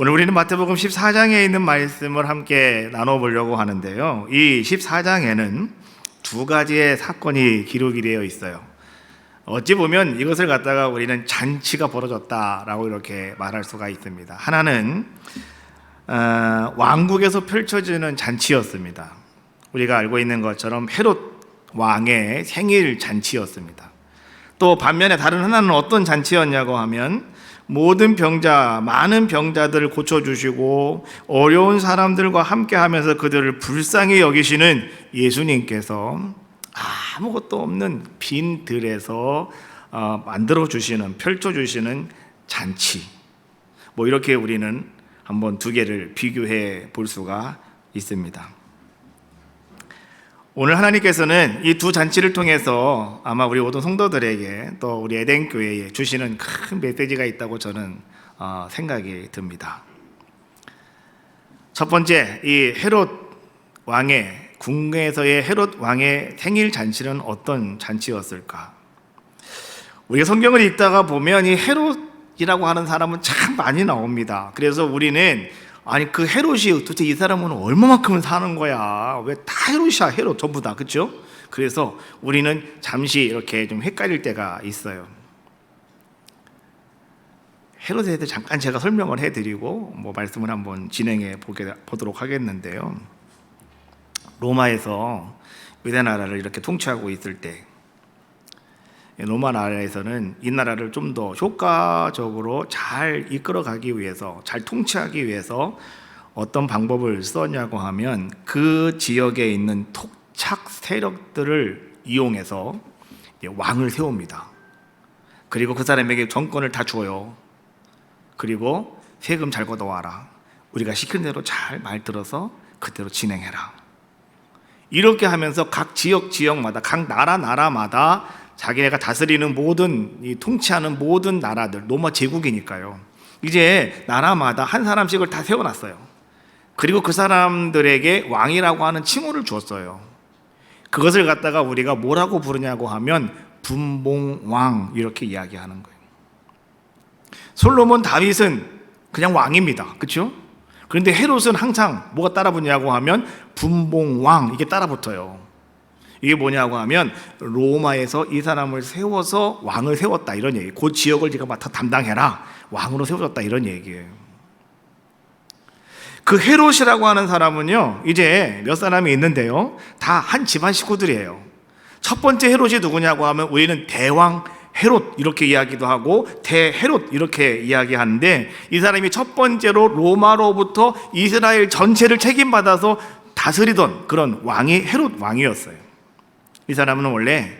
오늘 우리는 마태복음 14장에 있는 말씀을 함께 나눠보려고 하는데요. 이 14장에는 두 가지의 사건이 기록이 되어 있어요. 어찌 보면 이것을 갖다가 우리는 잔치가 벌어졌다라고 이렇게 말할 수가 있습니다. 하나는 왕국에서 펼쳐지는 잔치였습니다. 우리가 알고 있는 것처럼 헤롯 왕의 생일 잔치였습니다. 또 반면에 다른 하나는 어떤 잔치였냐고 하면 모든 병자, 많은 병자들을 고쳐주시고 어려운 사람들과 함께하면서 그들을 불쌍히 여기시는 예수님께서 아무것도 없는 빈 들에서 만들어주시는, 펼쳐주시는 잔치, 이렇게 우리는 한번 두 개를 비교해 볼 수가 있습니다. 오늘 하나님께서는 이 두 잔치를 통해서 아마 우리 모든 성도들에게 또 우리 에덴교회에 주시는 큰 메시지가 있다고 저는 생각이 듭니다. 첫 번째, 이 헤롯 왕의 궁에서의 헤롯 왕의 생일 잔치는 어떤 잔치였을까? 우리가 성경을 읽다가 보면 이 헤롯이라고 하는 사람은 참 많이 나옵니다. 그래서 우리는 그 헤롯이 도대체 이 사람은 얼마만큼은 사는 거야? 왜 다 헤롯이야? 헤롯 전부 다, 그렇죠? 그래서 우리는 잠시 이렇게 좀 헷갈릴 때가 있어요. 헤롯에 대해서 잠깐 제가 설명을 해드리고 말씀을 한번 진행해 보도록 하겠는데요. 로마에서 유대 나라를 이렇게 통치하고 있을 때 로마 나라에서는 이 나라를 좀 더 효과적으로 잘 이끌어가기 위해서, 잘 통치하기 위해서 어떤 방법을 썼냐고 하면 그 지역에 있는 토착 세력들을 이용해서 왕을 세웁니다. 그리고 그 사람에게 정권을 다 줘요. 그리고 세금 잘 걷어와라. 우리가 시킨 대로 잘 말 들어서 그대로 진행해라. 이렇게 하면서 각 지역마다, 각 나라마다 자기네가 다스리는 모든, 통치하는 모든 나라들, 로마 제국이니까요, 이제 나라마다 한 사람씩을 다 세워놨어요. 그리고 그 사람들에게 왕이라고 하는 칭호를 주었어요. 그것을 갖다가 우리가 뭐라고 부르냐고 하면 분봉왕, 이렇게 이야기하는 거예요. 솔로몬, 다윗은 그냥 왕입니다. 그렇죠? 그런데 헤롯은 항상 뭐가 따라붙냐고 하면 분봉왕, 이게 따라붙어요. 이게 뭐냐고 하면 로마에서 이 사람을 세워서 왕을 세웠다, 이런 얘기. 그 지역을 네가 맡아 담당해라, 왕으로 세워졌다, 이런 얘기예요. 그 헤롯이라고 하는 사람은요, 이제 몇 사람이 있는데요, 다 한 집안 식구들이에요. 첫 번째 헤롯이 누구냐고 하면 우리는 대왕 헤롯 이렇게 이야기도 하고 대헤롯 이렇게 이야기하는데, 이 사람이 첫 번째로 로마로부터 이스라엘 전체를 책임받아서 다스리던 그런 왕이 헤롯 왕이었어요. 이 사람은 원래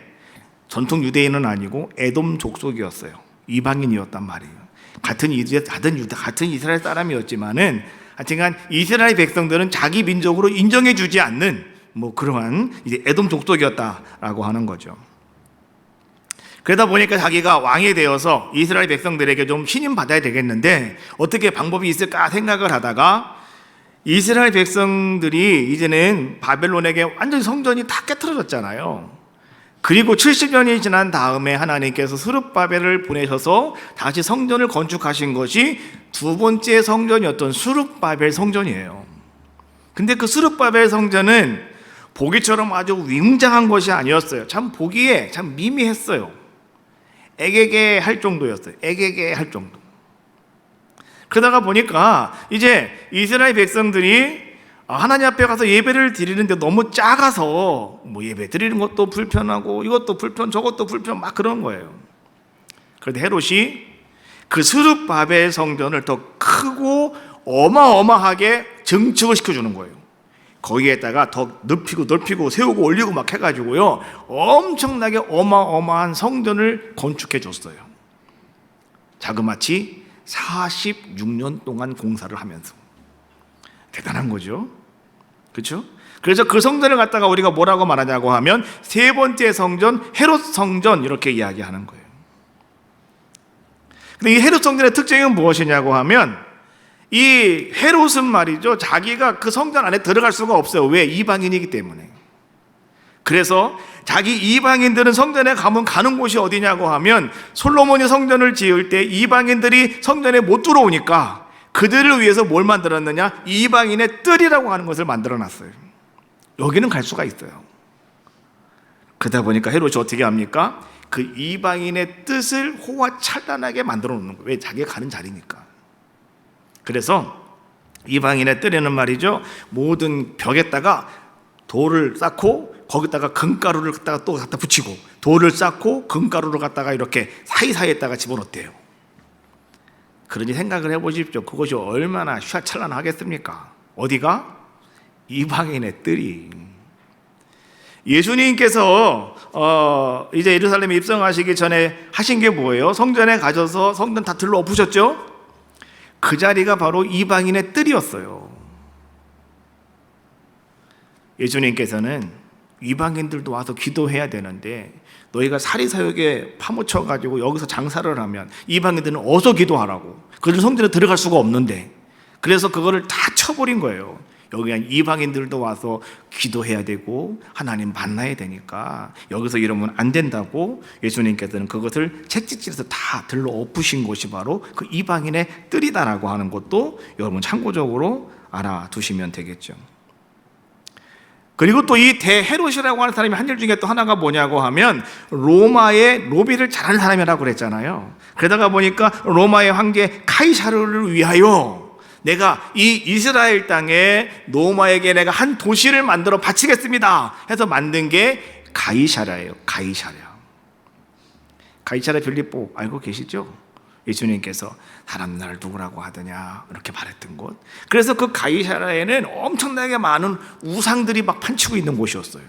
전통 유대인은 아니고 에돔 족속이었어요. 이방인이었단 말이에요. 같은 이스라엘 사람이었지만은 하여튼간 이스라엘 백성들은 자기 민족으로 인정해주지 않는 그러한 이제 에돔 족속이었다라고 하는 거죠. 그러다 보니까 자기가 왕이 되어서 이스라엘 백성들에게 좀 신임 받아야 되겠는데 어떻게 방법이 있을까 생각을 하다가, 이스라엘 백성들이 이제는 바벨론에게 완전히 성전이 다 깨트려졌잖아요. 그리고 70년이 지난 다음에 하나님께서 스룹바벨을 보내셔서 다시 성전을 건축하신 것이 두 번째 성전이었던 스룹바벨 성전이에요. 근데 그 스룹바벨 성전은 보기처럼 아주 웅장한 것이 아니었어요. 참 보기에 참 미미했어요. 애게게 할 정도였어요. 애게게 할 정도. 그러다가 보니까 이제 이스라엘 백성들이 하나님 앞에 가서 예배를 드리는데 너무 작아서 예배 드리는 것도 불편하고 이것도 불편 저것도 불편 막 그런 거예요. 그런데 헤롯이 그 스룹바벨 성전을 더 크고 어마어마하게 증축을 시켜주는 거예요. 거기에다가 더 넓히고 세우고 올리고 막 해가지고요, 엄청나게 어마어마한 성전을 건축해 줬어요. 자그마치 46년 동안 공사를 하면서. 대단한 거죠. 그렇죠? 그래서 그 성전을 갖다가 우리가 뭐라고 말하냐고 하면 세 번째 성전, 헤롯 성전, 이렇게 이야기하는 거예요. 근데 이 헤롯 성전의 특징은 무엇이냐고 하면, 이 헤롯은 말이죠, 자기가 그 성전 안에 들어갈 수가 없어요. 왜? 이방인이기 때문에. 그래서 자기 이방인들은 성전에 가면 가는 곳이 어디냐고 하면, 솔로몬이 성전을 지을 때 이방인들이 성전에 못 들어오니까 그들을 위해서 뭘 만들었느냐? 이방인의 뜰이라고 하는 것을 만들어놨어요. 여기는 갈 수가 있어요. 그러다 보니까 헤롯이 어떻게 합니까? 그 이방인의 뜻을 호화찬란하게 만들어 놓는 거예요. 왜? 자기가 가는 자리니까. 그래서 이방인의 뜰에는 말이죠, 모든 벽에다가 돌을 쌓고 거기다가 금가루를 갖다가 또 갖다 붙이고, 돌을 쌓고 금가루를 갖다가 이렇게 사이사이에다가 집어넣대요. 그러니 생각을 해보십시오. 그것이 얼마나 휘황찬란하겠습니까? 어디가? 이방인의 뜰이. 예수님께서 이제 예루살렘에 입성하시기 전에 하신 게 뭐예요? 성전에 가셔서 성전 다 들러 엎으셨죠? 그 자리가 바로 이방인의 뜰이었어요. 예수님께서는 이방인들도 와서 기도해야 되는데, 너희가 사리사욕에 파묻혀가지고 여기서 장사를 하면 이방인들은 어디서 기도하라고? 그들 성전에 들어갈 수가 없는데, 그래서 그거를 다 쳐버린 거예요. 여기 이방인들도 와서 기도해야 되고 하나님 만나야 되니까 여기서 이러면 안 된다고 예수님께서는 그것을 채찍질해서 다 들러 엎으신 곳이 바로 그 이방인의 뜰이다라고 하는 것도 여러분 참고적으로 알아두시면 되겠죠. 그리고 또 이 대헤롯이라고 하는 사람이 한 일 중에 또 하나가 뭐냐고 하면 로마의 로비를 잘하는 사람이라고 그랬잖아요. 그러다가 보니까 로마의 황제 카이사르를 위하여 내가 이 이스라엘 땅에 로마에게 내가 한 도시를 만들어 바치겠습니다 해서 만든 게 가이사랴예요. 가이사랴 빌립보 알고 계시죠? 예수님께서 사람 나를 누구라고 하더냐 이렇게 말했던 곳. 그래서 그 가이사랴에는 엄청나게 많은 우상들이 막 판치고 있는 곳이었어요.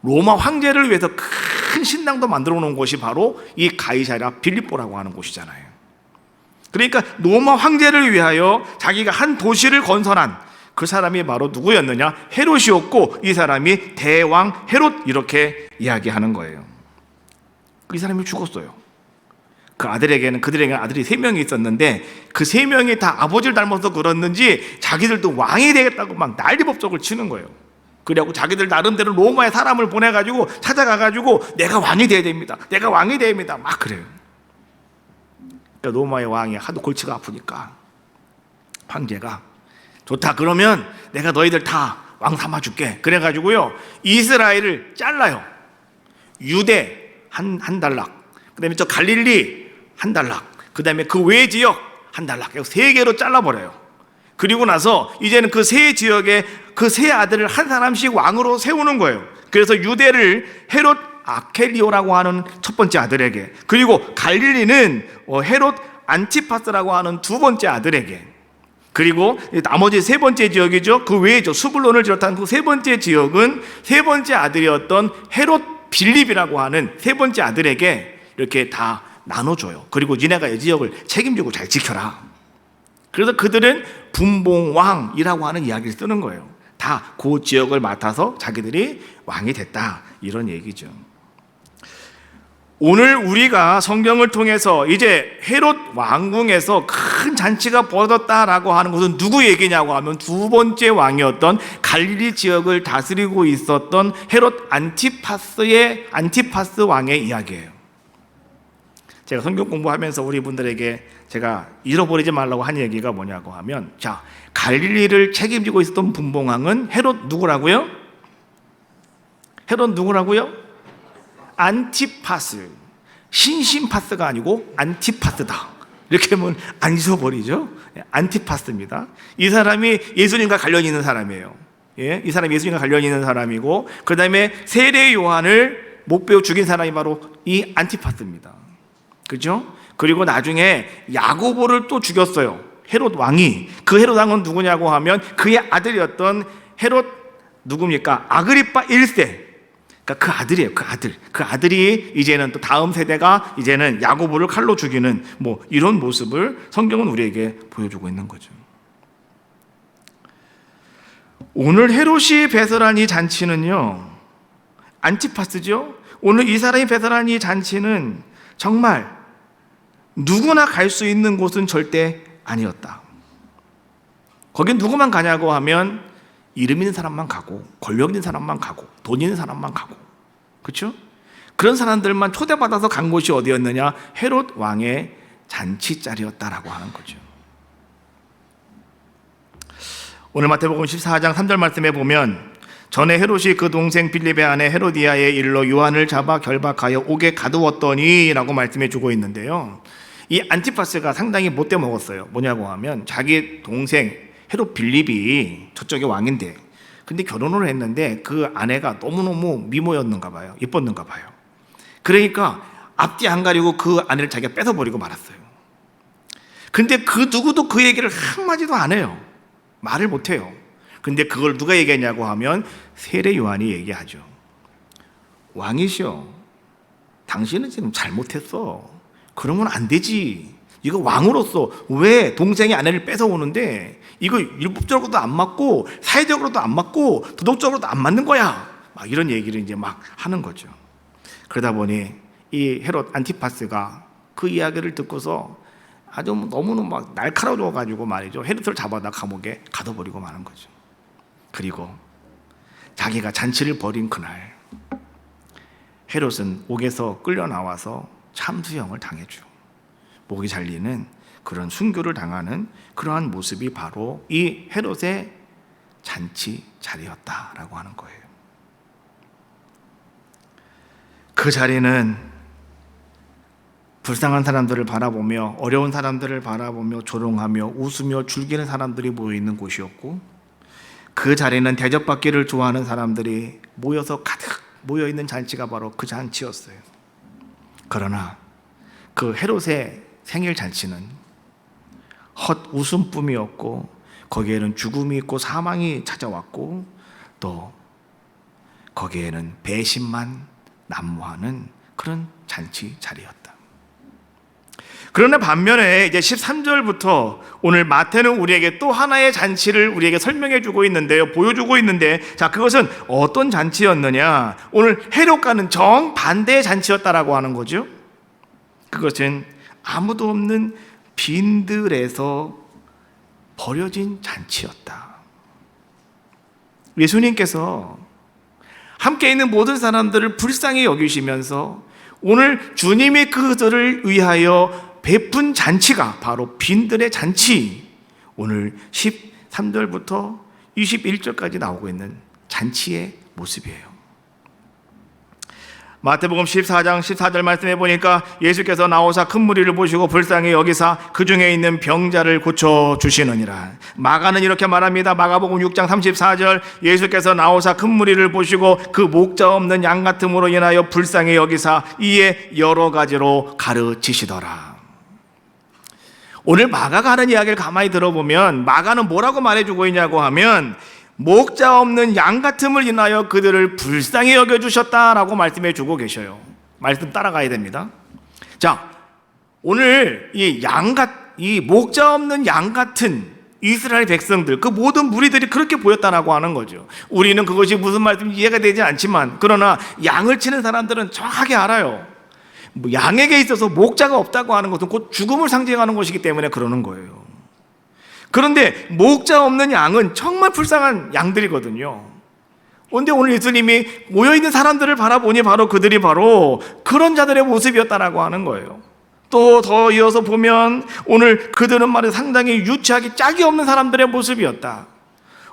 로마 황제를 위해서 큰 신당도 만들어 놓은 곳이 바로 이 가이사랴 빌립보라고 하는 곳이잖아요. 그러니까 로마 황제를 위하여 자기가 한 도시를 건설한 그 사람이 바로 누구였느냐? 헤롯이었고, 이 사람이 대왕 헤롯 이렇게 이야기하는 거예요. 이 사람이 죽었어요. 그 아들에게는, 그들에게는 아들이 3명이 있었는데 그 3명이 다 아버지를 닮아서 그랬는지 자기들도 왕이 되겠다고 막 난리법석을 치는 거예요. 그래갖고 자기들 나름대로 로마에 사람을 보내가지고 찾아가가지고 내가 왕이 돼야 됩니다, 내가 왕이 돼야 됩니다 막 그래요. 로마의 왕이 하도 골치가 아프니까 황제가 좋다, 그러면 내가 너희들 다 왕 삼아줄게. 그래가지고요 이스라엘을 잘라요. 유대 한 달락, 그 다음에 저 갈릴리 한 달락, 그 다음에 그 외 지역 한 달락, 3개로 잘라버려요. 그리고 나서 이제는 그 세 지역에 그 세 아들을 한 사람씩 왕으로 세우는 거예요. 그래서 유대를 헤롯 아켈리오라고 하는 첫 번째 아들에게, 그리고 갈릴리는 헤롯 안티파스라고 하는 두 번째 아들에게, 그리고 나머지 세 번째 지역이죠, 그 외에죠, 수불론을 비롯한 그 세 번째 지역은 세 번째 아들이었던 헤롯 빌립이라고 하는 세 번째 아들에게 이렇게 다 나눠줘요. 그리고 니네가 이 지역을 책임지고 잘 지켜라. 그래서 그들은 분봉왕이라고 하는 이야기를 쓰는 거예요. 다 그 지역을 맡아서 자기들이 왕이 됐다, 이런 얘기죠. 오늘 우리가 성경을 통해서 이제 헤롯 왕궁에서 큰 잔치가 벌어졌다라고 하는 것은 누구 얘기냐고 하면 두 번째 왕이었던 갈릴리 지역을 다스리고 있었던 헤롯 안티파스 왕의 이야기예요. 제가 성경 공부하면서 우리 분들에게 제가 잃어버리지 말라고 한 얘기가 뭐냐고 하면, 자, 갈릴리를 책임지고 있었던 분봉왕은 헤롯 누구라고요? 헤롯 누구라고요? 안티파스. 신심파스가 아니고 안티파스다. 이렇게 하면 안 잊어버리죠. 안티파스입니다. 이 사람이 예수님과 관련이 있는 사람이에요. 예, 이 사람이 예수님과 관련이 있는 사람이고, 그 다음에 세례 요한을 못 배워 죽인 사람이 바로 이 안티파스입니다. 그죠? 그리고 나중에 야고보를 또 죽였어요, 헤롯 왕이. 그 헤롯 왕은 누구냐고 하면 그의 아들이었던 헤롯 누굽니까? 아그리파 1세. 그러니까 그 아들이에요. 그 아들이 이제는 또 다음 세대가 이제는 야고보를 칼로 죽이는 뭐 이런 모습을 성경은 우리에게 보여주고 있는 거죠. 오늘 헤롯이 배설한 이 잔치는요, 안티파스죠. 오늘 이 사람이 배설한 이 잔치는 정말 누구나 갈 수 있는 곳은 절대 아니었다. 거긴 누구만 가냐고 하면 이름 있는 사람만 가고, 권력 있는 사람만 가고, 돈 있는 사람만 가고, 그렇죠? 그런 사람들만 초대받아서 간 곳이 어디였느냐? 헤롯 왕의 잔치 자리였다라고 하는 거죠. 오늘 마태복음 14장 3절 말씀에 보면 전에 헤롯이 그 동생 빌립의 아내 헤로디아의 일로 요한을 잡아 결박하여 옥에 가두었더니 라고 말씀해 주고 있는데요, 이 안티파스가 상당히 못돼 먹었어요. 뭐냐고 하면 자기 동생 헤롯 빌립이 저쪽에 왕인데, 근데 결혼을 했는데 그 아내가 너무너무 미모였는가 봐요. 예뻤는가 봐요. 그러니까 앞뒤 안 가리고 그 아내를 자기가 뺏어버리고 말았어요. 근데 그 누구도 그 얘기를 한마디도 안 해요. 말을 못 해요. 근데 그걸 누가 얘기했냐고 하면 세례 요한이 얘기하죠. 왕이시여, 당신은 지금 잘못했어. 그러면 안 되지. 이거 왕으로서 왜 동생의 아내를 뺏어오는데 이거 율법적으로도 안 맞고 사회적으로도 안 맞고 도덕적으로도 안 맞는 거야. 막 이런 얘기를 이제 막 하는 거죠. 그러다 보니 이 헤롯 안티파스가 그 이야기를 듣고서 아주 너무너무 막 날카로워가지고 말이죠, 헤롯을 잡아다 감옥에 가둬버리고 마는 거죠. 그리고 자기가 잔치를 벌인 그날 헤롯은 옥에서 끌려 나와서 참수형을 당해줘. 목이 잘리는 그런 순교를 당하는 그러한 모습이 바로 이 헤롯의 잔치 자리였다라고 하는 거예요. 그 자리는 불쌍한 사람들을 바라보며 어려운 사람들을 바라보며 조롱하며 웃으며 즐기는 사람들이 모여있는 곳이었고, 그 자리는 대접받기를 좋아하는 사람들이 모여서 가득 모여있는 잔치가 바로 그 잔치였어요. 그러나 그 헤롯의 생일 잔치는 헛 웃음뿐이었고, 거기에는 죽음이 있고 사망이 찾아왔고, 또 거기에는 배신만 난무하는 그런 잔치 자리였다. 그러나 반면에 이제 13절부터 오늘 마태는 우리에게 또 하나의 잔치를 우리에게 설명해 주고 있는데요, 보여주고 있는데, 자, 그것은 어떤 잔치였느냐? 오늘 헤롯과는 정반대의 잔치였다라고 하는 거죠. 그것은 아무도 없는 빈들에서 벌어진 잔치였다. 예수님께서 함께 있는 모든 사람들을 불쌍히 여기시면서 오늘 주님이 그들을 위하여 베푼 잔치가 바로 빈들의 잔치, 오늘 13절부터 21절까지 나오고 있는 잔치의 모습이에요. 마태복음 14장 14절 말씀해 보니까 예수께서 나오사 큰 무리를 보시고 불쌍히 여기사 그 중에 있는 병자를 고쳐주시느니라. 마가는 이렇게 말합니다. 마가복음 6장 34절, 예수께서 나오사 큰 무리를 보시고 그 목자 없는 양 같음으로 인하여 불쌍히 여기사 이에 여러 가지로 가르치시더라. 오늘 마가가 하는 이야기를 가만히 들어보면 마가는 뭐라고 말해주고 있냐고 하면 목자 없는 양 같음을 인하여 그들을 불쌍히 여겨주셨다라고 말씀해 주고 계셔요. 말씀 따라가야 됩니다. 자, 오늘 이 목자 없는 양 같은 이스라엘 백성들, 그 모든 무리들이 그렇게 보였다라고 하는 거죠. 우리는 그것이 무슨 말씀인지 이해가 되지 않지만, 그러나 양을 치는 사람들은 정확하게 알아요. 양에게 있어서 목자가 없다고 하는 것은 곧 죽음을 상징하는 것이기 때문에 그러는 거예요. 그런데 목자 없는 양은 정말 불쌍한 양들이거든요. 그런데 오늘 예수님이 모여있는 사람들을 바라보니 바로 그들이 바로 그런 자들의 모습이었다라고 하는 거예요. 또 더 이어서 보면 오늘 그들은 말이 상당히 유치하기 짝이 없는 사람들의 모습이었다.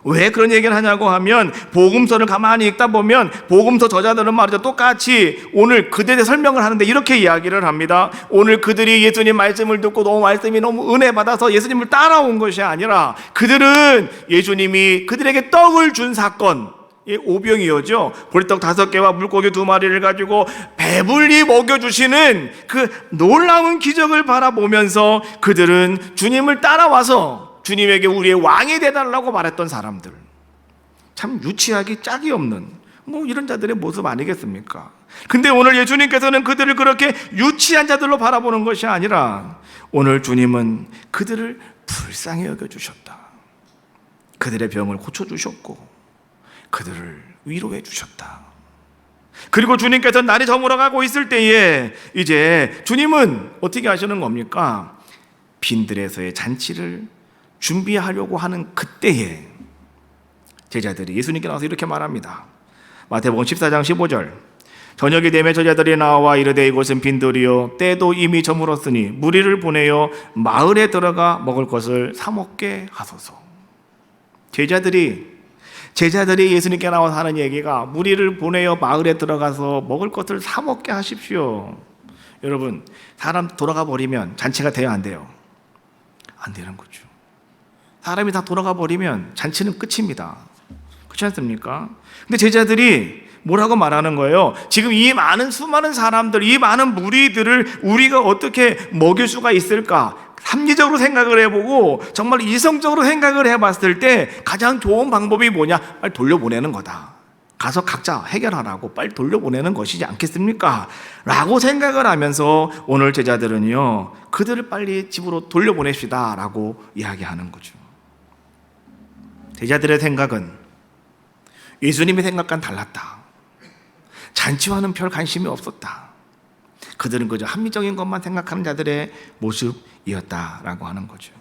왜 그런 얘기를 하냐고 하면 복음서를 가만히 읽다 보면 복음서 저자들은 말이죠, 똑같이 오늘 그들의 설명을 하는데 이렇게 이야기를 합니다. 오늘 그들이 예수님 말씀을 듣고 말씀이 너무 은혜 받아서 예수님을 따라온 것이 아니라 그들은 예수님이 그들에게 떡을 준 사건, 오병이어죠. 보리떡 5개와 물고기 2마리를 가지고 배불리 먹여주시는 그 놀라운 기적을 바라보면서 그들은 주님을 따라와서 주님에게 우리의 왕이 되달라고 말했던 사람들, 참 유치하기 짝이 없는 이런 자들의 모습 아니겠습니까? 근데 오늘 예수님께서는 그들을 그렇게 유치한 자들로 바라보는 것이 아니라 오늘 주님은 그들을 불쌍히 여겨주셨다. 그들의 병을 고쳐주셨고 그들을 위로해 주셨다. 그리고 주님께서 날이 저물어가고 있을 때에 이제 주님은 어떻게 하시는 겁니까? 빈들에서의 잔치를 준비하려고 하는 그때에 제자들이 예수님께 나와서 이렇게 말합니다. 마태복음 14장 15절, 저녁이 되매 제자들이 나와 이르되 이곳은 빈들이요 때도 이미 저물었으니 무리를 보내어 마을에 들어가 먹을 것을 사 먹게 하소서. 제자들이 예수님께 나와서 하는 얘기가 무리를 보내어 마을에 들어가서 먹을 것을 사 먹게 하십시오. 여러분, 사람 돌아가 버리면 잔치가 돼요, 안 돼요? 안 되는 거죠. 사람이 다 돌아가 버리면 잔치는 끝입니다. 그렇지 않습니까? 근데 제자들이 뭐라고 말하는 거예요? 지금 이 많은 수많은 사람들, 이 많은 무리들을 우리가 어떻게 먹일 수가 있을까? 합리적으로 생각을 해보고 정말 이성적으로 생각을 해봤을 때 가장 좋은 방법이 뭐냐? 빨리 돌려보내는 거다. 가서 각자 해결하라고 빨리 돌려보내는 것이지 않겠습니까? 라고 생각을 하면서 오늘 제자들은요, 그들을 빨리 집으로 돌려보냅시다 라고 이야기하는 거죠. 제자들의 생각은 예수님의 생각과는 달랐다. 잔치와는 별 관심이 없었다. 그들은 그저 합리적인 것만 생각하는 자들의 모습이었다라고 하는 거죠.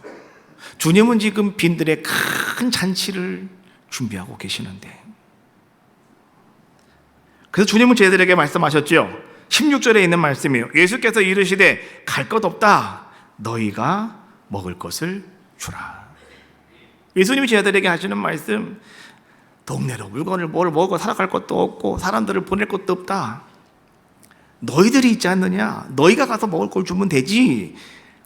주님은 지금 빈들의 큰 잔치를 준비하고 계시는데, 그래서 주님은 제자들에게 말씀하셨죠. 16절에 있는 말씀이에요. 예수께서 이르시되 갈 것 없다. 너희가 먹을 것을 주라. 예수님이 제자들에게 하시는 말씀, 동네로 물건을 뭘 먹고 살아갈 것도 없고 사람들을 보낼 것도 없다. 너희들이 있지 않느냐? 너희가 가서 먹을 걸 주면 되지.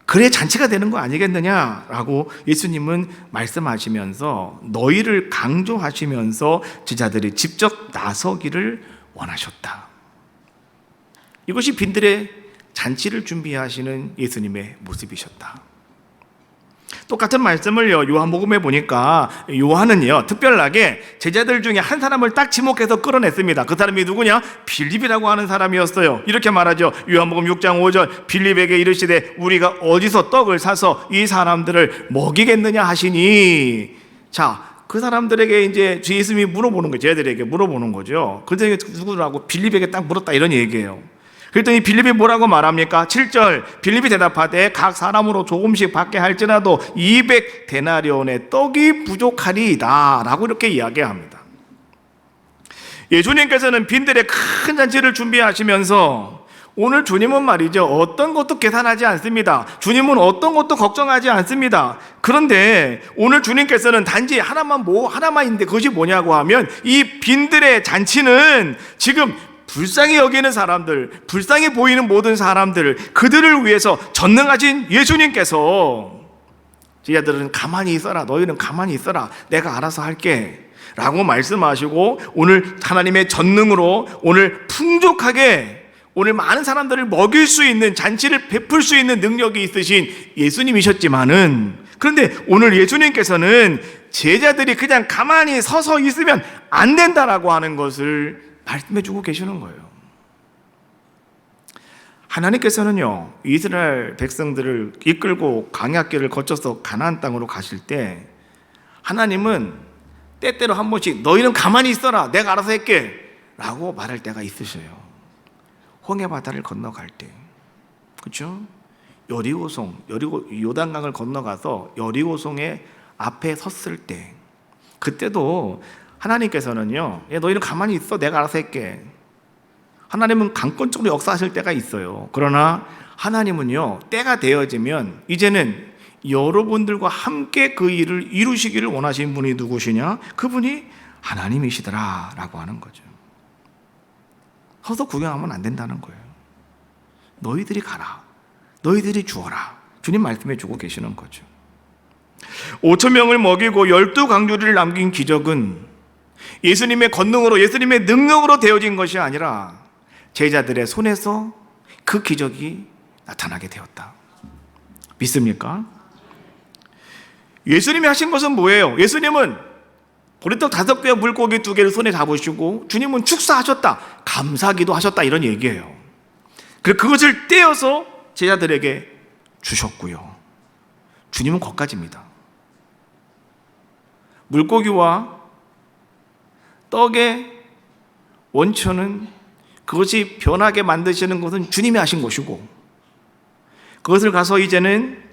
그래 잔치가 되는 거 아니겠느냐라고 예수님은 말씀하시면서 너희를 강조하시면서 제자들이 직접 나서기를 원하셨다. 이것이 빈들의 잔치를 준비하시는 예수님의 모습이셨다. 똑같은 말씀을요, 요한복음에 보니까 요한은요, 특별하게 제자들 중에 한 사람을 딱 지목해서 끌어냈습니다. 그 사람이 누구냐? 빌립이라고 하는 사람이었어요. 이렇게 말하죠. 요한복음 6장 5절, 빌립에게 이르시되 우리가 어디서 떡을 사서 이 사람들을 먹이겠느냐 하시니. 자, 그 사람들에게 이제 예수님이 물어보는 거예요. 제자들에게 물어보는 거죠. 그들에게 누구라고? 빌립에게 딱 물었다 이런 얘기예요. 그랬더니 빌립이 뭐라고 말합니까? 7절, 빌립이 대답하되 각 사람으로 조금씩 받게 할지라도 200데나리온의 떡이 부족하리이다 라고 이렇게 이야기합니다. 예수님께서는 빈들의 큰 잔치를 준비하시면서 오늘 주님은 말이죠, 어떤 것도 계산하지 않습니다. 주님은 어떤 것도 걱정하지 않습니다. 그런데 오늘 주님께서는 단지 하나만 있는데 그것이 뭐냐고 하면 이 빈들의 잔치는 지금 불쌍히 여기는 사람들, 불쌍히 보이는 모든 사람들, 그들을 위해서 전능하신 예수님께서 제자들은 가만히 있어라, 너희는 가만히 있어라, 내가 알아서 할게 라고 말씀하시고 오늘 하나님의 전능으로 오늘 풍족하게 오늘 많은 사람들을 먹일 수 있는 잔치를 베풀 수 있는 능력이 있으신 예수님이셨지만은, 그런데 오늘 예수님께서는 제자들이 그냥 가만히 서서 있으면 안 된다라고 하는 것을 말씀해 주고 계시는 거예요. 하나님께서는요, 이스라엘 백성들을 이끌고 광야길을 거쳐서 가나안 땅으로 가실 때 하나님은 때때로 한 번씩 너희는 가만히 있어라, 내가 알아서 할게 라고 말할 때가 있으셔요. 홍해 바다를 건너갈 때, 그렇죠? 요단강을 건너가서 여리고성의 앞에 섰을 때, 그때도 하나님께서는요, 너희는 가만히 있어, 내가 알아서 할게. 하나님은 강권적으로 역사하실 때가 있어요. 그러나 하나님은요, 때가 되어지면 이제는 여러분들과 함께 그 일을 이루시기를 원하시는 분이 누구시냐? 그분이 하나님이시더라 라고 하는 거죠. 서서 구경하면 안 된다는 거예요. 너희들이 가라, 너희들이 주어라, 주님 말씀해 주고 계시는 거죠. 5,000명을 먹이고 12강주리를 남긴 기적은 예수님의 권능으로, 예수님의 능력으로 되어진 것이 아니라 제자들의 손에서 그 기적이 나타나게 되었다. 믿습니까? 예수님이 하신 것은 뭐예요? 예수님은 보리떡 5개와 물고기 2개를 손에 잡으시고 주님은 축사하셨다, 감사기도 하셨다 이런 얘기예요. 그리고 그것을 떼어서 제자들에게 주셨고요. 주님은 거기까지입니다. 물고기와 떡의 원천은, 그것이 변하게 만드시는 것은 주님이 하신 것이고, 그것을 가서 이제는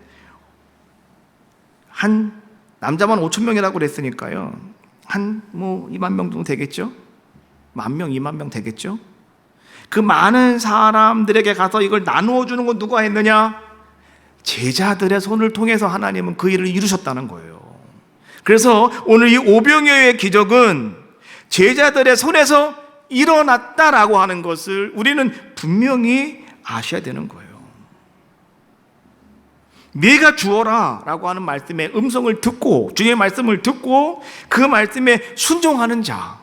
한 남자만 5,000명이라고 그랬으니까요, 한 2만 명 정도 되겠죠? 10,000명, 2만 명 되겠죠? 그 많은 사람들에게 가서 이걸 나누어 주는 건 누가 했느냐? 제자들의 손을 통해서 하나님은 그 일을 이루셨다는 거예요. 그래서 오늘 이 오병이어의 기적은 제자들의 손에서 일어났다라고 하는 것을 우리는 분명히 아셔야 되는 거예요. 네가 주어라 라고 하는 말씀의 음성을 듣고, 주의 말씀을 듣고 그 말씀에 순종하는 자,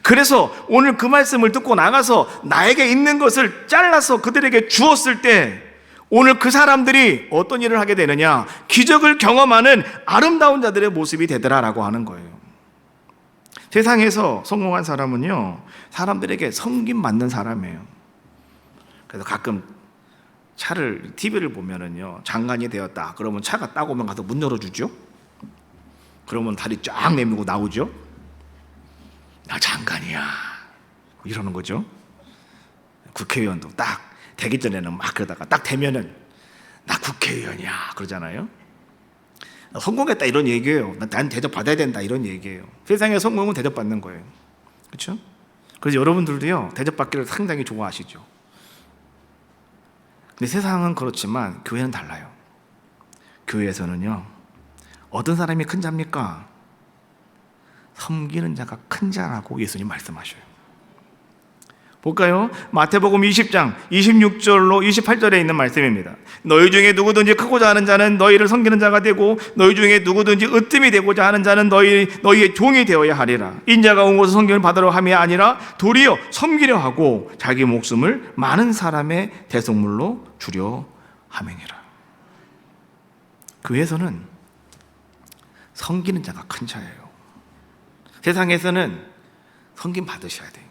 그래서 오늘 그 말씀을 듣고 나가서 나에게 있는 것을 잘라서 그들에게 주었을 때 오늘 그 사람들이 어떤 일을 하게 되느냐, 기적을 경험하는 아름다운 자들의 모습이 되더라라고 하는 거예요. 세상에서 성공한 사람은요, 사람들에게 섬김받는 사람이에요. 그래서 가끔 차를, TV를 보면은요, 장관이 되었다 그러면 차가 딱 오면 가서 문 열어주죠. 그러면 다리 쫙 내밀고 나오죠. 나 장관이야 이러는 거죠. 국회의원도 딱 되기 전에는 막 그러다가 딱 되면은 나 국회의원이야 그러잖아요. 성공했다 이런 얘기예요. 난 대접받아야 된다 이런 얘기예요. 세상의 성공은 대접받는 거예요. 그렇죠? 그래서 여러분들도요, 대접받기를 상당히 좋아하시죠. 근데 세상은 그렇지만 교회는 달라요. 교회에서는요, 어떤 사람이 큰 자입니까? 섬기는 자가 큰 자라고 예수님 말씀하셔요. 볼까요? 마태복음 20장 26절로 28절에 있는 말씀입니다. 너희 중에 누구든지 크고자 하는 자는 너희를 섬기는 자가 되고, 너희 중에 누구든지 으뜸이 되고자 하는 자는 너희의 종이 되어야 하리라. 인자가 온 것은 섬김을 받으려 함이 아니라 도리어 섬기려 하고 자기 목숨을 많은 사람의 대속물로 주려 함이니라. 교회에서는 섬기는 자가 큰 자예요. 세상에서는 섬김 받으셔야 돼요.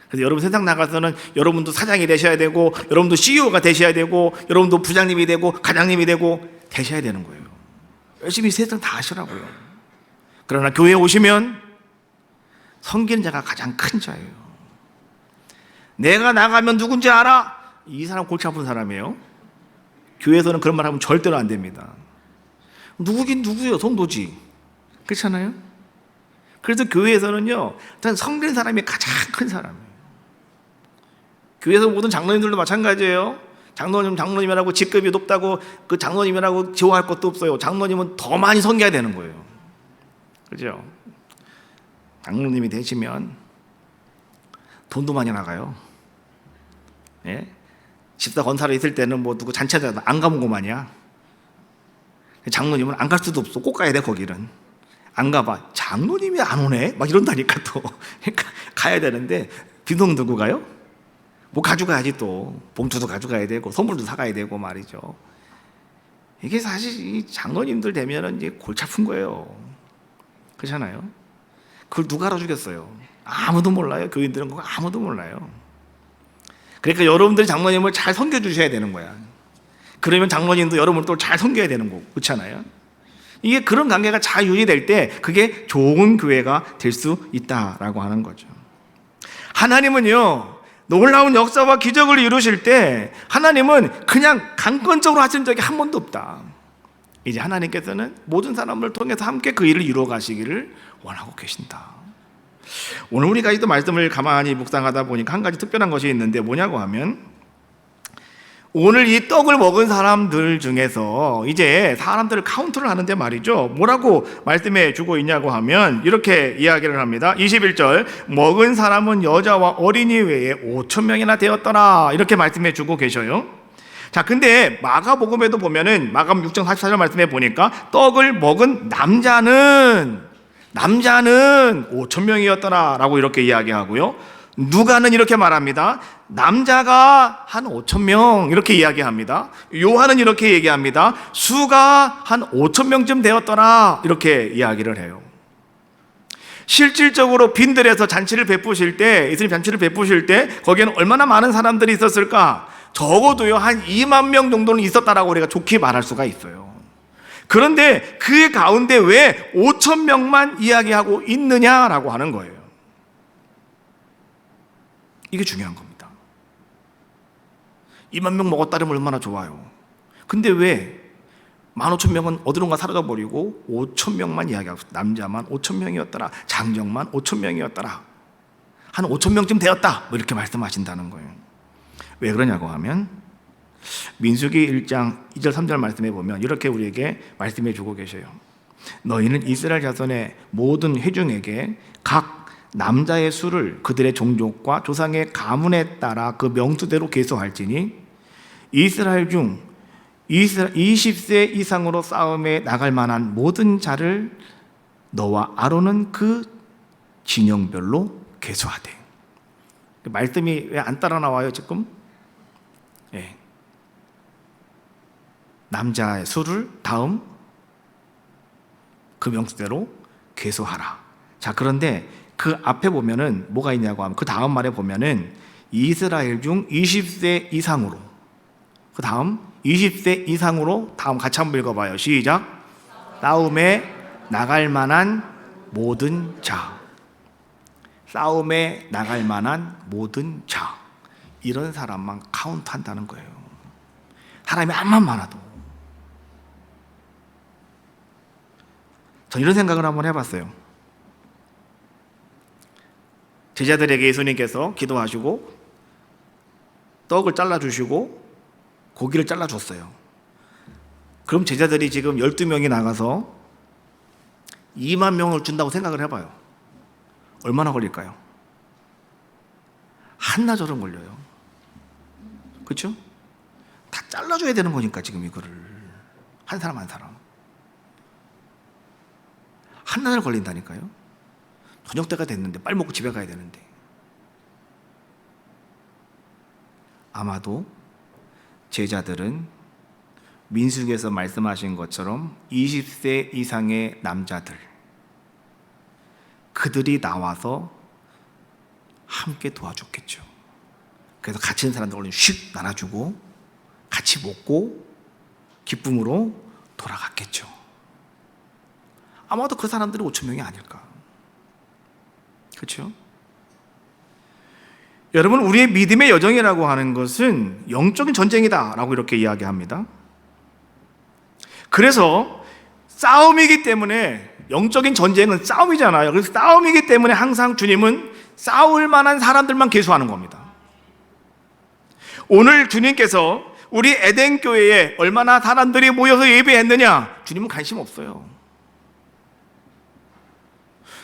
그래서 여러분 세상 나가서는 여러분도 사장이 되셔야 되고, 여러분도 CEO가 되셔야 되고, 여러분도 부장님이 되고 과장님이 되고 되셔야 되는 거예요. 열심히 세상 다 하시라고요. 그러나 교회에 오시면 섬기는 자가 가장 큰 자예요. 내가 나가면 누군지 알아? 이 사람 골치 아픈 사람이에요. 교회에서는 그런 말 하면 절대로 안 됩니다. 누구긴 누구예요? 성도지. 그렇잖아요? 그래서 교회에서는요, 섬기는 사람이 가장 큰 사람이에요. 교회에서 모든 장로님들도 마찬가지예요. 장로님이라고 직급이 높다고 그 장로님이라고 좋아할 것도 없어요. 장로님은 더 많이 섬겨야 되는 거예요. 그죠? 장로님이 되시면 돈도 많이 나가요. 예? 집사 권사로 있을 때는 뭐 누구 잔치하자 안 가본 것만이야. 장로님은 안 갈 수도 없어. 꼭 가야 돼, 거기는. 안 가봐. 장로님이 안 오네? 막 이런다니까 또. 그러니까 가야 되는데 빈손 들고 가요? 뭐 가져가야지 또. 봉투도 가져가야 되고 선물도 사가야 되고 말이죠. 이게 사실 이 장로님들 되면은 이제 골치 아픈 거예요. 그렇잖아요? 그걸 누가 알아주겠어요? 아무도 몰라요. 교인들은 그거 아무도 몰라요. 그러니까 여러분들이 장로님을 잘 섬겨주셔야 되는 거야. 그러면 장로님도 여러분을 또 잘 섬겨야 되는 거고. 그렇잖아요? 이게 그런 관계가 잘 유지될 때 그게 좋은 교회가 될 수 있다라고 하는 거죠. 하나님은요, 놀라운 역사와 기적을 이루실 때 하나님은 그냥 강권적으로 하신 적이 한 번도 없다. 이제 하나님께서는 모든 사람을 통해서 함께 그 일을 이루어 가시기를 원하고 계신다. 오늘 우리가 이 말씀을 가만히 묵상하다 보니까 한 가지 특별한 것이 있는데 뭐냐고 하면, 오늘 이 떡을 먹은 사람들 중에서 이제 사람들을 카운트를 하는데 말이죠, 뭐라고 말씀해 주고 있냐고 하면 이렇게 이야기를 합니다. 21절, 먹은 사람은 여자와 어린이 외에 5,000명이나 되었더라, 이렇게 말씀해 주고 계셔요. 자, 근데 마가복음에도 보면은 마가복음 6장 44절 말씀해 보니까 떡을 먹은 남자는 5,000명이었더라 라고 이렇게 이야기하고요, 누가는 이렇게 말합니다. 남자가 한 5,000명 이렇게 이야기합니다. 요한은 이렇게 얘기합니다. 수가 한 5,000명쯤 되었더라 이렇게 이야기를 해요. 실질적으로 빈들에서 잔치를 베푸실 때, 예수님 잔치를 베푸실 때 거기에는 얼마나 많은 사람들이 있었을까? 적어도요 한 2만 명 정도는 있었다라고 우리가 좋게 말할 수가 있어요. 그런데 그 가운데 왜 5,000명만 이야기하고 있느냐라고 하는 거예요. 이게 중요한 겁니다. 2만 명 먹었다면 얼마나 좋아요. 근데 왜 15,000명은 어디론가 사라져버리고 5,000명만 이야기하고, 남자만 5,000명이었더라, 장정만 5,000명이었더라, 한 5,000명쯤 되었다, 뭐 이렇게 말씀하신다는 거예요. 왜 그러냐고 하면 민수기 1장 2절 3절 말씀해 보면 이렇게 우리에게 말씀해 주고 계셔요. 너희는 이스라엘 자손의 모든 회중에게 각 남자의 수를 그들의 종족과 조상의 가문에 따라 그 명수대로 계수할지니 이스라엘 중 20세 이상으로 싸움에 나갈 만한 모든 자를 너와 아론은 그 진영별로 계수하되. 말씀이 왜 안 따라 나와요 지금? 예. 남자의 수를 다음 그 명수대로 계수하라. 자, 그런데 그 앞에 보면은 뭐가 있냐고 하면 그 다음 말에 보면은 이스라엘 중 20세 이상으로, 그 다음 20세 이상으로, 다음 같이 한번 읽어봐요. 시작. 싸움에 나갈 만한 모든 자. 싸움에 나갈 만한 모든 자. 이런 사람만 카운트한다는 거예요. 사람이 암만 많아도. 전 이런 생각을 한번 해봤어요. 제자들에게 예수님께서 기도하시고 떡을 잘라주시고 고기를 잘라줬어요. 그럼 제자들이 지금 12명이 나가서 2만 명을 준다고 생각을 해봐요. 얼마나 걸릴까요? 한나절은 걸려요. 그렇죠? 다 잘라줘야 되는 거니까 지금 이거를 한 사람 한 사람 한나절 걸린다니까요. 저녁 때가 됐는데 빨리 먹고 집에 가야 되는데. 아마도 제자들은 민수기에서 말씀하신 것처럼 20세 이상의 남자들, 그들이 나와서 함께 도와줬겠죠. 그래서 갇힌 사람들 얼른 휙 나눠주고 같이 먹고 기쁨으로 돌아갔겠죠. 아마도 그 사람들이 5천 명이 아닐까. 그렇죠? 여러분, 우리의 믿음의 여정이라고 하는 것은 영적인 전쟁이다라고 이렇게 이야기합니다. 그래서 싸움이기 때문에, 영적인 전쟁은 싸움이잖아요. 그래서 싸움이기 때문에 항상 주님은 싸울 만한 사람들만 계수하는 겁니다. 오늘 주님께서 우리 에덴 교회에 얼마나 사람들이 모여서 예배했느냐, 주님은 관심 없어요.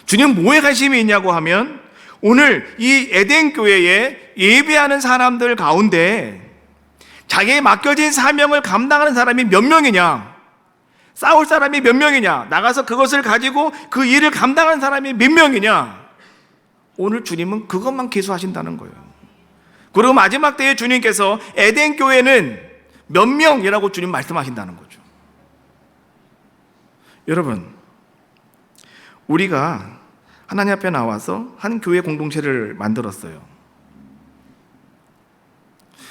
주님 뭐에 관심이 있냐고 하면 오늘 이 에덴 교회에 예배하는 사람들 가운데 자기에 맡겨진 사명을 감당하는 사람이 몇 명이냐, 싸울 사람이 몇 명이냐, 나가서 그것을 가지고 그 일을 감당하는 사람이 몇 명이냐, 오늘 주님은 그것만 계수하신다는 거예요. 그리고 마지막 때에 주님께서 에덴 교회는 몇 명이라고 주님 말씀하신다는 거죠. 여러분, 우리가 하나님 앞에 나와서 한 교회 공동체를 만들었어요.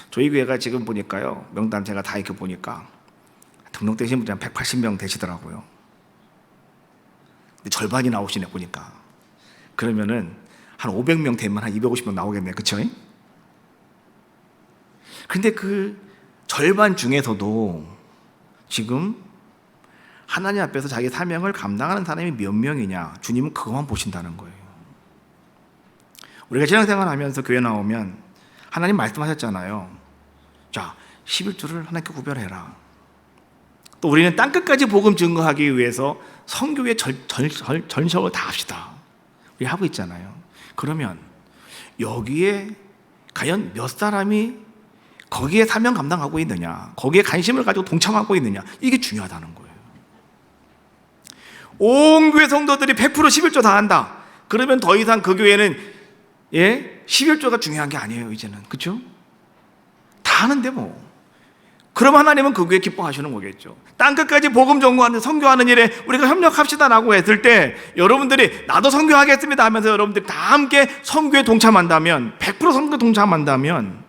저희 교회가 지금 보니까요, 명단 제가 다 이렇게 보니까 등록되신 분이 한 180명 되시더라고요. 근데 절반이 나오시네 보니까. 그러면은 한 500명 되면 한 250명 나오겠네요. 그쵸? 근데 그 절반 중에서도 지금 하나님 앞에서 자기 사명을 감당하는 사람이 몇 명이냐, 주님은 그것만 보신다는 거예요. 우리가 신앙생활 하면서 교회 나오면 하나님 말씀하셨잖아요. 자, 11조를 하나님께 구별해라. 또 우리는 땅끝까지 복음 증거하기 위해서 선교의 전적을 다 합시다. 우리 하고 있잖아요. 그러면 여기에 과연 몇 사람이 거기에 사명 감당하고 있느냐, 거기에 관심을 가지고 동참하고 있느냐, 이게 중요하다는 거예요. 온 교회 성도들이 100% 11조 다 한다. 그러면 더 이상 그 교회는 11조가 중요한 게 아니에요, 이제는. 그렇죠? 다 하는데 뭐. 그럼 하나님은 그 교회 기뻐하시는 거겠죠. 땅끝까지 복음 전거하는, 선교하는 일에 우리가 협력합시다라고 했을 때 여러분들이 나도 선교하겠습니다 하면서 여러분들이 다 함께 선교에 동참한다면, 100% 선교에 동참한다면,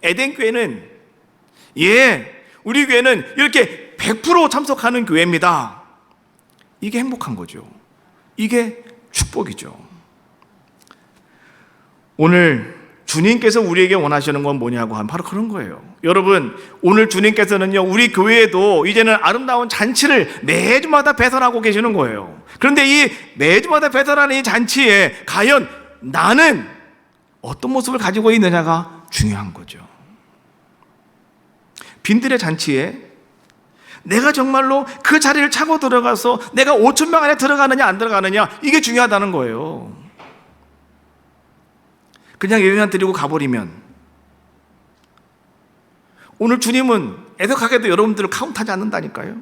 에덴 교회는 우리 교회는 이렇게 100% 참석하는 교회입니다. 이게 행복한 거죠. 이게 축복이죠. 오늘 주님께서 우리에게 원하시는 건 뭐냐고 하면 바로 그런 거예요. 여러분, 오늘 주님께서는요, 우리 교회에도 이제는 아름다운 잔치를 매주마다 배설하고 계시는 거예요. 그런데 이 매주마다 배설하는 이 잔치에 과연 나는 어떤 모습을 가지고 있느냐가 중요한 거죠. 빈들의 잔치에 내가 정말로 그 자리를 차고 들어가서 내가 5천 명 안에 들어가느냐 안 들어가느냐, 이게 중요하다는 거예요. 그냥 예배만 드리고 가버리면, 오늘 주님은 애석하게도 여러분들을 카운트하지 않는다니까요.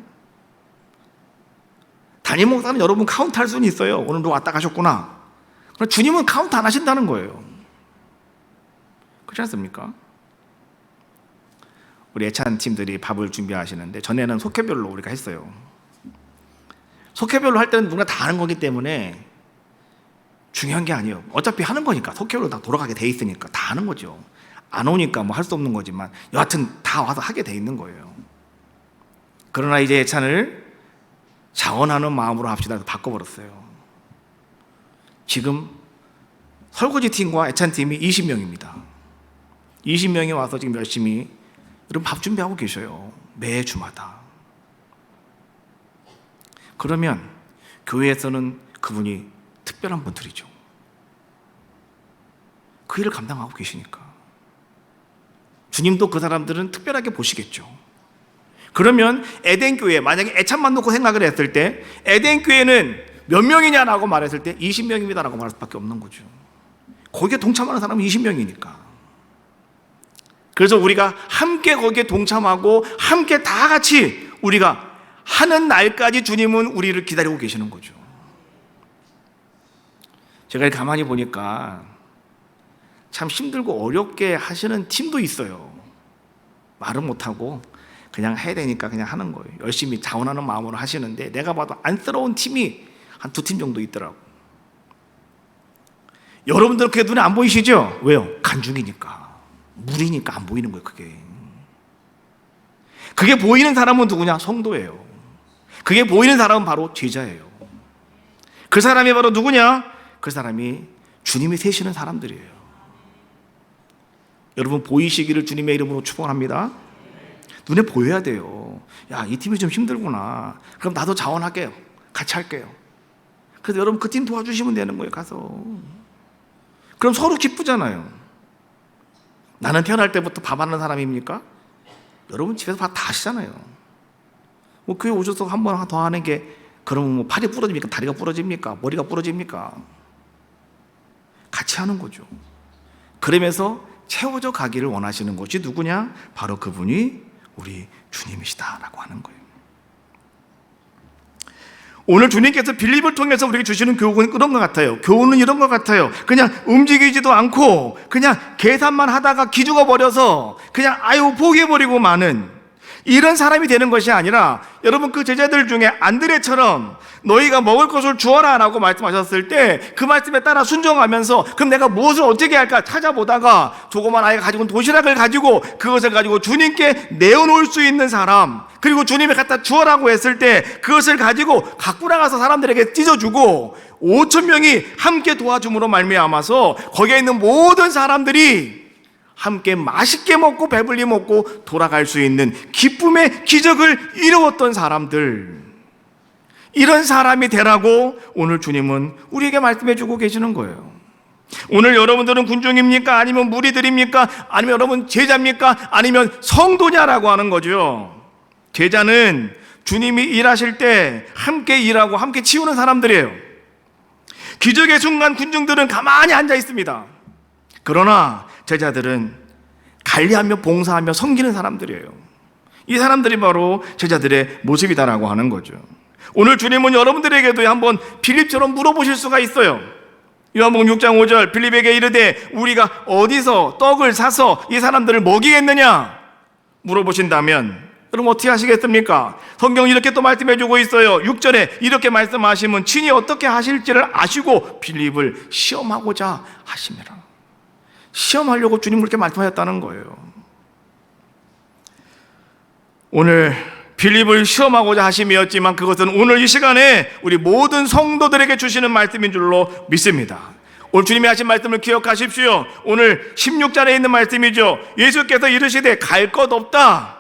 담임 목사는 여러분 카운트할 수는 있어요. 오늘 누가 왔다 가셨구나. 그러나 주님은 카운트 안 하신다는 거예요. 그렇지 않습니까? 우리 애찬 팀들이 밥을 준비하시는데, 전에는 속회별로 우리가 했어요. 속회별로 할 때는 누가 다 하는 거기 때문에 중요한 게 아니에요. 어차피 하는 거니까, 속회별로 다 돌아가게 돼 있으니까 다 하는 거죠. 안 오니까 뭐 할 수 없는 거지만 여하튼 다 와서 하게 돼 있는 거예요. 그러나 이제 애찬을 자원하는 마음으로 합시다 해서 바꿔버렸어요. 지금 설거지 팀과 애찬 팀이 20명입니다. 20명이 와서 지금 열심히 여러분 밥 준비하고 계셔요. 매주마다. 그러면 교회에서는 그분이 특별한 분들이죠. 그 일을 감당하고 계시니까 주님도 그 사람들은 특별하게 보시겠죠. 그러면 에덴교회, 만약에 애찬만 놓고 생각을 했을 때 에덴교회는 몇 명이냐라고 말했을 때 20명입니다라고 말할 수밖에 없는 거죠. 거기에 동참하는 사람은 20명이니까. 그래서 우리가 함께 거기에 동참하고 함께 다 같이 우리가 하는 날까지 주님은 우리를 기다리고 계시는 거죠. 제가 가만히 보니까 참 힘들고 어렵게 하시는 팀도 있어요. 말은 못하고 그냥 해야 되니까 그냥 하는 거예요. 열심히 자원하는 마음으로 하시는데 내가 봐도 안쓰러운 팀이 한 2팀 정도 있더라고. 여러분들은 그게 눈에 안 보이시죠? 왜요? 간중이니까, 물이니까 안 보이는 거예요. 그게 보이는 사람은 누구냐? 성도예요. 그게 보이는 사람은 바로 제자예요. 그 사람이 바로 누구냐? 그 사람이 주님이 세시는 사람들이에요. 여러분 보이시기를 주님의 이름으로 축원합니다. 눈에 보여야 돼요. 야, 이 팀이 좀 힘들구나. 그럼 나도 자원할게요. 같이 할게요. 그래서 여러분 그 팀 도와주시면 되는 거예요. 가서. 그럼 서로 기쁘잖아요. 나는 태어날 때부터 밥 하는 사람입니까? 여러분 집에서 밥 다 하시잖아요. 뭐 교회 오셔서 한 번 더 하는 게 그러면 뭐 팔이 부러집니까? 다리가 부러집니까? 머리가 부러집니까? 같이 하는 거죠. 그러면서 채워져 가기를 원하시는 것이 누구냐? 바로 그분이 우리 주님이시다라고 하는 거예요. 오늘 주님께서 빌립을 통해서 우리에게 주시는 교훈은 그런 것 같아요. 교훈은 이런 것 같아요. 그냥 움직이지도 않고 그냥 계산만 하다가 기죽어 버려서 그냥 아유 포기해버리고 마는 이런 사람이 되는 것이 아니라, 여러분 그 제자들 중에 안드레처럼 너희가 먹을 것을 주어라 라고 말씀하셨을 때 그 말씀에 따라 순종하면서 그럼 내가 무엇을 어떻게 할까 찾아보다가 조그만 아이가 가지고 온 도시락을 가지고 그것을 가지고 주님께 내어놓을 수 있는 사람, 그리고 주님이 갖다 주어라고 했을 때 그것을 가지고 갖고 나가서 사람들에게 찢어주고 5천 명이 함께 도와줌으로 말미암아서 거기에 있는 모든 사람들이 함께 맛있게 먹고 배불리 먹고 돌아갈 수 있는 기쁨의 기적을 이루었던 사람들, 이런 사람이 되라고 오늘 주님은 우리에게 말씀해 주고 계시는 거예요. 오늘 여러분들은 군중입니까? 아니면 무리들입니까? 아니면 여러분 제자입니까? 아니면 성도냐라고 하는 거죠. 제자는 주님이 일하실 때 함께 일하고 함께 치우는 사람들이에요. 기적의 순간 군중들은 가만히 앉아 있습니다. 그러나 제자들은 관리하며 봉사하며 섬기는 사람들이에요. 이 사람들이 바로 제자들의 모습이다라고 하는 거죠. 오늘 주님은 여러분들에게도 한번 빌립처럼 물어보실 수가 있어요. 요한복음 6장 5절 빌립에게 이르되 우리가 어디서 떡을 사서 이 사람들을 먹이겠느냐 물어보신다면 여러분 어떻게 하시겠습니까? 성경은 이렇게 또 말씀해 주고 있어요. 6절에 이렇게 말씀하시면 친히 어떻게 하실지를 아시고 빌립을 시험하고자 하심이라. 시험하려고 주님 그렇게 말씀하셨다는 거예요. 오늘 빌립을 시험하고자 하심이었지만 그것은 오늘 이 시간에 우리 모든 성도들에게 주시는 말씀인 줄로 믿습니다. 오늘 주님이 하신 말씀을 기억하십시오. 오늘 16절에 있는 말씀이죠. 예수께서 이르시되 갈 것 없다.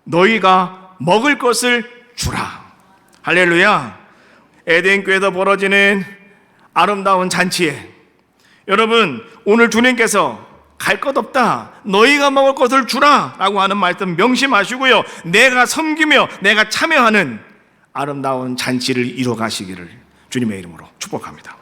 너희가 먹을 것을 주라. 할렐루야. 에덴교에서 벌어지는 아름다운 잔치에 여러분 오늘 주님께서 갈 것 없다, 너희가 먹을 것을 주라 라고 하는 말씀 명심하시고요, 내가 섬기며 내가 참여하는 아름다운 잔치를 이뤄가시기를 주님의 이름으로 축복합니다.